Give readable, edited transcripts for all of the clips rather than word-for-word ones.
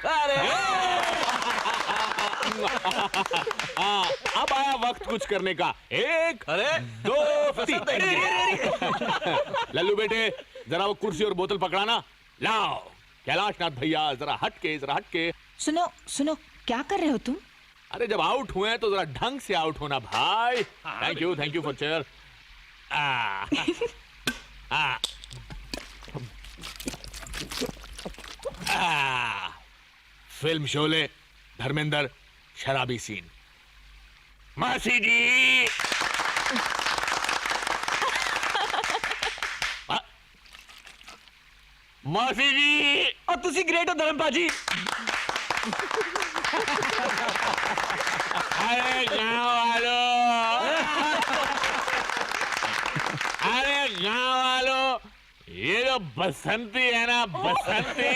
अरे अब आया वक्त कुछ करने का। एक, अरे दो, तीन। लल्लू बेटे, जरा वो कुर्सी और बोतल पकड़ाना। लाओ कैलाशनाथ भैया, जरा हटके, जरा हटके। सुनो सुनो, क्या कर रहे हो तुम? अरे जब आउट हुए हैं तो जरा ढंग से आउट होना भाई। Thank you for chair. Film Sholay, Dharmendra, शराबी सीन। मासी जी, मासी जी। और तुसी ग्रेट हो धर्मपा जी। अरे गाँव वालों, अरे गाँव वालों, ये जो बसंती है ना, बसंती,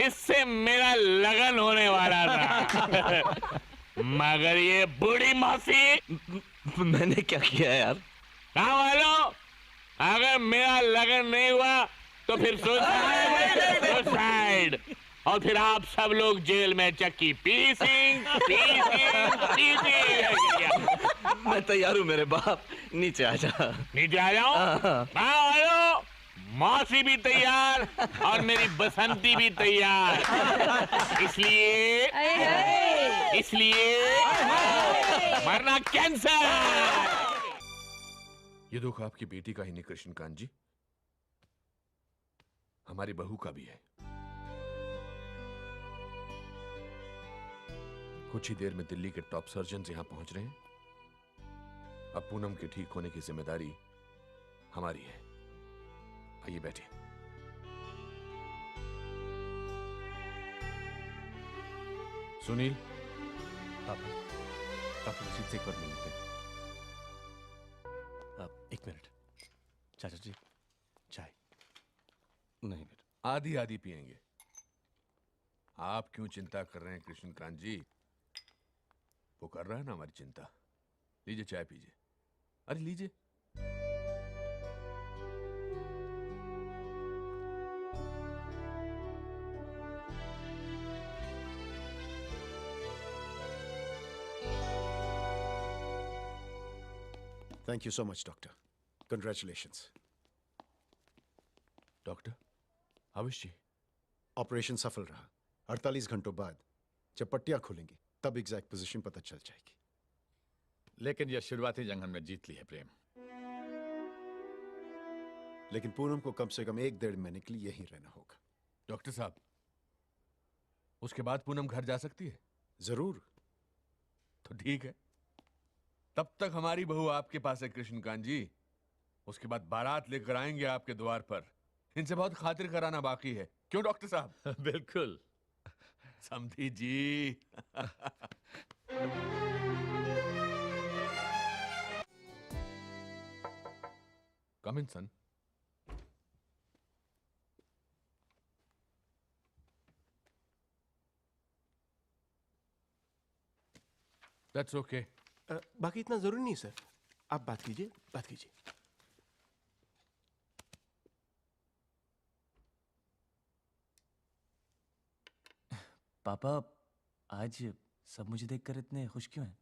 इससे मेरा लगन होने वाला था। मगर ये बूढ़ी मौसी। मैंने क्या किया यार? गाँव वालों, अगर मेरा लगन नहीं हुआ तो फिर सुसाइड, और फिर आप सब लोग जेल में चक्की पीसिंग पीसिंग पीसिंग। मैं तैयार हूँ मेरे बाप, नीचे आ जा। नीचे आ जाओ। हाँ आयो, मौसी भी तैयार और मेरी बसंती भी तैयार। इसलिए मरना कैंसर। ये दुख आपकी बेटी का ही नहीं कृष्णकांत जी, हमारी बहू का भी है। कुछ ही देर में दिल्ली के टॉप सर्जन यहां पहुंच रहे हैं। अब पूनम के ठीक होने की जिम्मेदारी हमारी है। आइए बैठिए। सुनील, डॉक्टर रशीद से एक बार मिल लेते हैं। आप एक मिनट। चाचा जी, चाय। नहीं बेटा, आधी आधी पिएंगे। आप क्यों चिंता कर रहे हैं कृष्णकांत जी? वो कर रहा है ना हमारी चिंता। लीजिए चाय पीजिए। अरे लीजिए। Thank you so much doctor, congratulations. Doctor, अवश्य। ऑपरेशन सफल रहा। 48 घंटों बाद जब पट्टियां खुलेंगी तब एग्जैक्ट पोजीशन पता चल जाएगी। लेकिन यह शुरुआती जंग हमने जीत ली है प्रेम। लेकिन पूनम को कम से कम 1-1.5 महीने के लिए यहीं रहना होगा। डॉक्टर साहब, उसके बाद पूनम घर जा सकती है? जरूर। तो ठीक है, तब तक हमारी बहू आपके पास है कृष्णकांत जी। उसके बाद बारात लेकर आएंगे आपके द्वार पर। इनसे बहुत खातिर कराना बाकी है, क्यों डॉक्टर साहब? बिल्कुल समधी जी। कम इन सन। That's okay. बाकी इतना जरूरी नहीं सर, आप बात कीजिए, बात कीजिए। पापा, आज सब मुझे देखकर इतने खुश क्यों हैं?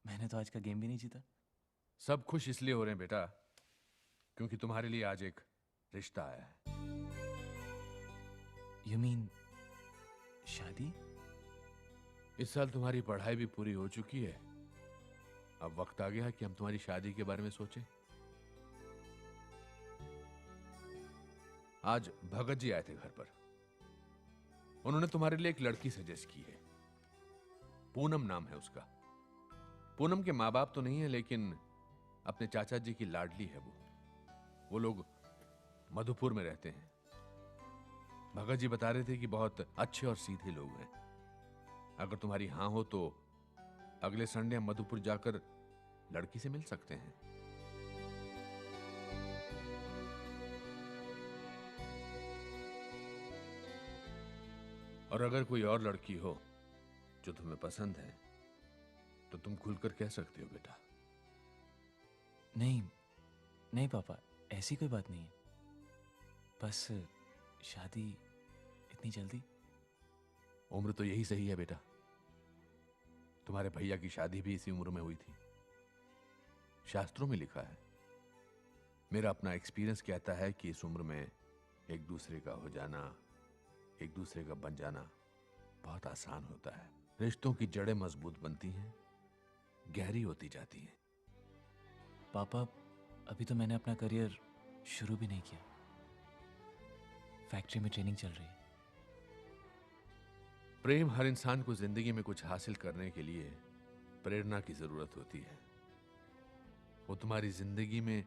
मैंने तो आज का गेम भी नहीं जीता। सब खुश इसलिए हो रहे हैं बेटा, क्योंकि तुम्हारे लिए आज एक रिश्ता आया है। यू मीन शादी? इस साल तुम्हारी पढ़ाई भी पूरी हो चुकी है। अब वक्त आ गया है कि हम तुम्हारी शादी के बारे में सोचें। आज भगत जी आए थे घर पर। उन्होंने तुम्हारे लिए एक लड़की सजेस्ट की है। पूनम नाम है उसका। पूनम के माँ बाप तो नहीं है, लेकिन अपने चाचा जी की लाडली है वो लोग मधुपुर में रहते हैं। भगत जी बता रहे थे कि बहुत अच्छे और सीधे लोग हैं। अगर तुम्हारी हां हो तो अगले संडे हम मधुपुर जाकर लड़की से मिल सकते हैं। और अगर कोई और लड़की हो जो तुम्हें पसंद है तो तुम खुलकर कह सकते हो बेटा। नहीं नहीं पापा, ऐसी कोई बात नहीं है। बस शादी इतनी जल्दी? उम्र तो यही सही है बेटा। तुम्हारे भैया की शादी भी इसी उम्र में हुई थी, शास्त्रों में लिखा है। मेरा अपना एक्सपीरियंस कहता है कि इस उम्र में एक दूसरे का हो जाना, एक दूसरे का बन जाना बहुत आसान होता है। रिश्तों की जड़ें मजबूत बनती हैं, गहरी होती जाती हैं। पापा, अभी तो मैंने अपना करियर शुरू भी नहीं किया। फैक्ट्री में ट्रेनिंग चल रही है। प्रेम, हर इंसान को जिंदगी में कुछ हासिल करने के लिए प्रेरणा की जरूरत होती है। वो तुम्हारी जिंदगी में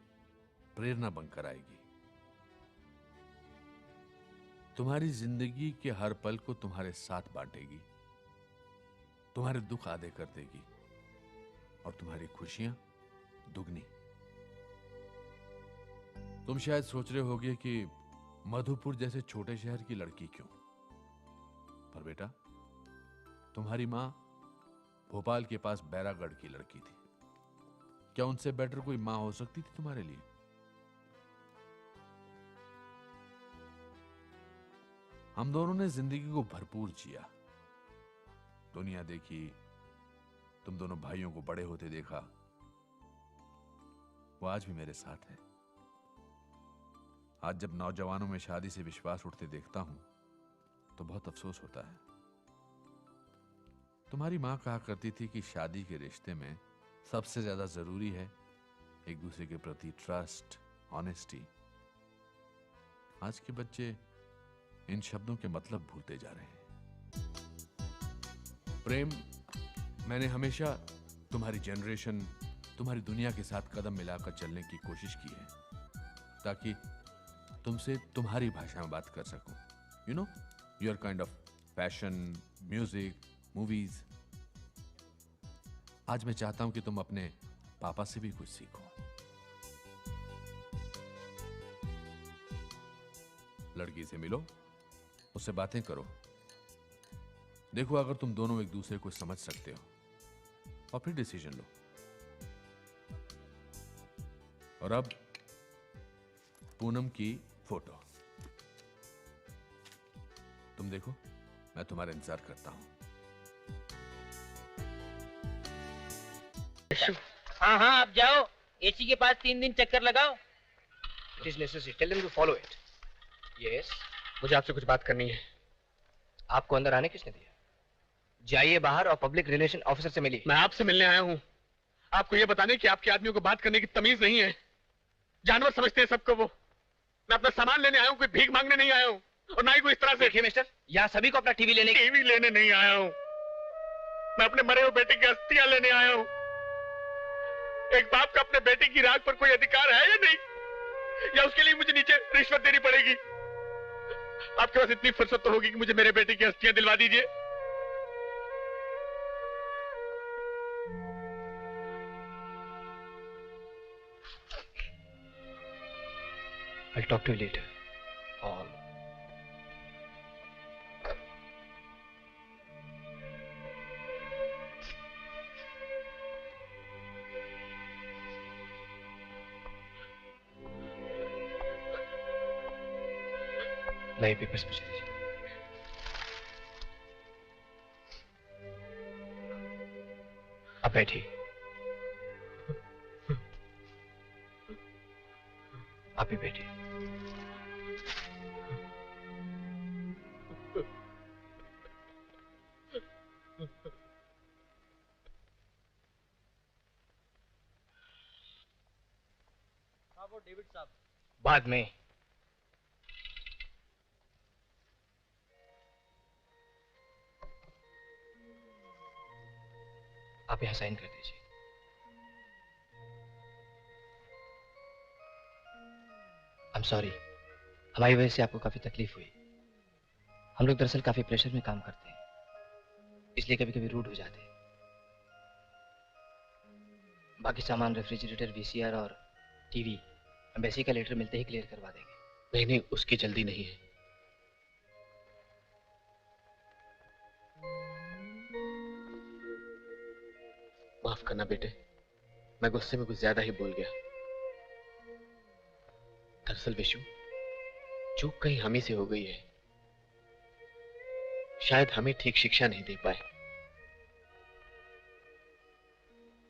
प्रेरणा बनकर आएगी। तुम्हारी जिंदगी के हर पल को तुम्हारे साथ बांटेगी, तुम्हारे दुख आधे कर देगी और तुम्हारी खुशियां दुगनी। तुम शायद सोच रहे होगे कि मधुपुर जैसे छोटे शहर की लड़की क्यों, पर बेटा तुम्हारी मां भोपाल के पास बैरागढ़ की लड़की थी। क्या उनसे बेटर कोई मां हो सकती थी तुम्हारे लिए? हम दोनों ने जिंदगी को भरपूर जिया, दुनिया देखी, तुम दोनों भाइयों को बड़े होते देखा। वो आज भी मेरे साथ है। आज जब नौजवानों में शादी से विश्वास उठते देखता हूं तो बहुत अफसोस होता है। तुम्हारी मां कहा करती थी कि शादी के रिश्ते में सबसे ज्यादा जरूरी है एक दूसरे के प्रति ट्रस्ट, ऑनेस्टी। आज के बच्चे इन शब्दों के मतलब भूलते जा रहे हैं। प्रेम, मैंने हमेशा तुम्हारी जनरेशन, तुम्हारी दुनिया के साथ कदम मिलाकर चलने की कोशिश की है ताकि तुमसे तुम्हारी भाषा में बात कर सकूं। You know, your kind of fashion, music, movies. आज मैं चाहता हूं कि तुम अपने पापा से भी कुछ सीखो। लड़की से मिलो, उससे बातें करो। देखो अगर तुम दोनों एक दूसरे को समझ सकते हो और फिर डिसीजन लो। और अब पूनम की फोटो तुम देखो, मैं तुम्हारा इंतजार करता हूं। हाँ हाँ, आप जाओ, एसी के पास 3 दिन चक्कर लगाओ। It is necessary. Tell them to follow it. Yes. मुझे आपसे कुछ बात करनी है। आपको अंदर आने किसने दिया? जाइए बाहर और पब्लिक रिलेशन ऑफिसर से मिलिए। मैं आपसे मिलने आया हूँ, आपको ये बताने कि आपके आदमियों को बात करने की तमीज नहीं है। जानवर समझते हैं सबको वो। मैं अपना सामान लेने आया हूँ, कोई भीख मांगने नहीं आया हूँ, और ना ही कोई इस तरह से। देखिए मिस्टर, यहाँ सभी को अपना टीवी लेने नहीं आया हूँ। मैं अपने मरे हुए बेटे की अस्थियां लेने आया हूँ। एक बाप का अपने बेटे की राख पर कोई अधिकार है या नहीं, या उसके लिए मुझे नीचे रिश्वत देनी पड़ेगी? आपके पास इतनी फुर्सत तो होगी कि मुझे मेरे बेटे की अस्थियां दिलवा दीजिए। I'll talk to you later. All. नए पेपर्स मुझे दीजिए। अब बैठिए। आप ही बैठिए। डेविड साहब, बाद में। आप यहां साइन कर दीजिए। I'm sorry, हमारी वजह से आपको काफी तकलीफ हुई। हम लोग दरअसल काफी प्रेशर में काम करते हैं, इसलिए कभी कभी रूड हो जाते हैं। बाकी सामान, रेफ्रिजरेटर, वीसीआर और टीवी एम्बेसी का लेटर मिलते ही क्लियर करवा देंगे। नहीं, उसकी जल्दी नहीं है। माफ करना बेटे, मैं गुस्से में कुछ ज्यादा ही बोल गया। दरअसल विशु, चूक कहीं हम ही से हो गई है। शायद हमें ठीक शिक्षा नहीं दे पाए।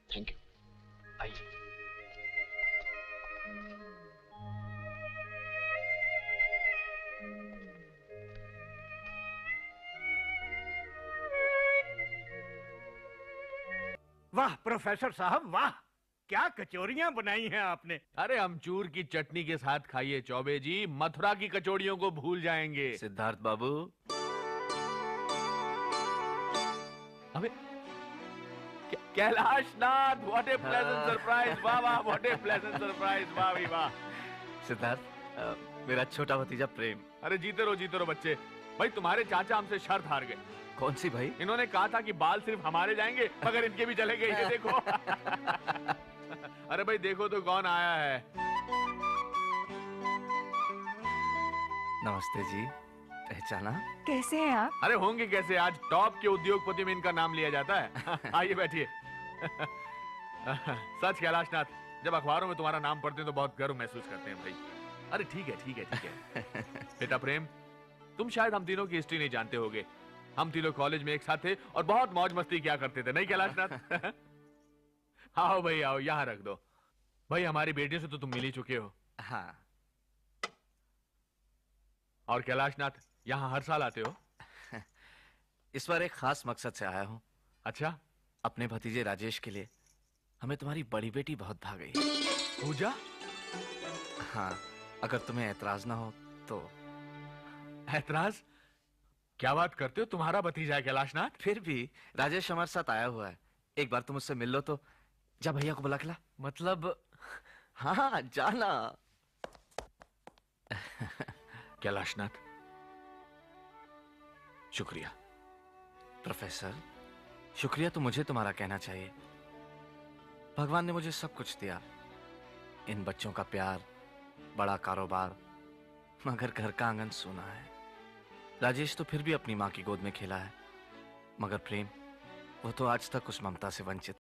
Thank you. आइए। वाह प्रोफेसर साहब वाह, क्या कचौरियां बनाई हैं आपने। अरे अमचूर की चटनी के साथ खाइए चौबे जी, मथुरा की कचौड़ियों को भूल जाएंगे। सिद्धार्थ बाबू, अबे Kailash Nath, what A pleasant surprise. वाह वाह, व्हाट ए प्लेजेंट सरप्राइज। वाह भाई वाह। सिद्धार्थ, मेरा छोटा भतीजा प्रेम। अरे जीते रहो बच्चे। भाई तुम्हारे चाचा हमसे शर्त हार गए। कौन सी भाई? इन्होंने कहा था कि बाल सिर्फ हमारे जाएंगे, मगर इनके भी चले गए। ये देखो। अरे भाई देखो तो कौन आया है। नमस्ते जी, पहचाना? कैसे हैं आप? अरे होंगे कैसे, आज टॉप के उद्योगपति में इनका नाम लिया जाता है। आइए बैठिए। सच कैलाशनाथ, जब अखबारों में तुम्हारा नाम पढ़ते हैं तो बहुत गर्व महसूस करते हैं भाई। अरे ठीक है। बेटा प्रेम, तुम शायद हम तीनों की हिस्ट्री नहीं जानते होगे। हम तीनों कॉलेज में एक साथ थे और बहुत मौज मस्ती किया करते थे, नहीं कैलाशनाथ? आओ भाई आओ, यहाँ रख दो। भाई हमारी बेटियों से तो तुम मिल ही चुके हो। हाँ। और कैलाशनाथ, यहाँ हर साल आते हो? इस बार एक खास मकसद से आया हूँ। अच्छा? अपने भतीजे राजेश के लिए। हमें तुम्हारी बड़ी बेटी बहुत भा गई। पूजा? हाँ, अगर तुम्हें ऐतराज ना हो तो। ऐतराज? क्या बात करते हो, तुम्हारा भतीजा है कैलाशनाथ? फिर भी राजेश हमारे साथ आया हुआ है, एक बार तुम उससे मिल लो तो। जा भैया को बुला के ला। मतलब? हाँ जाना। कैलाशनाथ, शुक्रिया। प्रोफेसर, शुक्रिया तो मुझे तुम्हारा कहना चाहिए। भगवान ने मुझे सब कुछ दिया, इन बच्चों का प्यार, बड़ा कारोबार, मगर घर का आंगन सूना है। राजेश तो फिर भी अपनी माँ की गोद में खेला है, मगर प्रेम, वो तो आज तक उस ममता से वंचित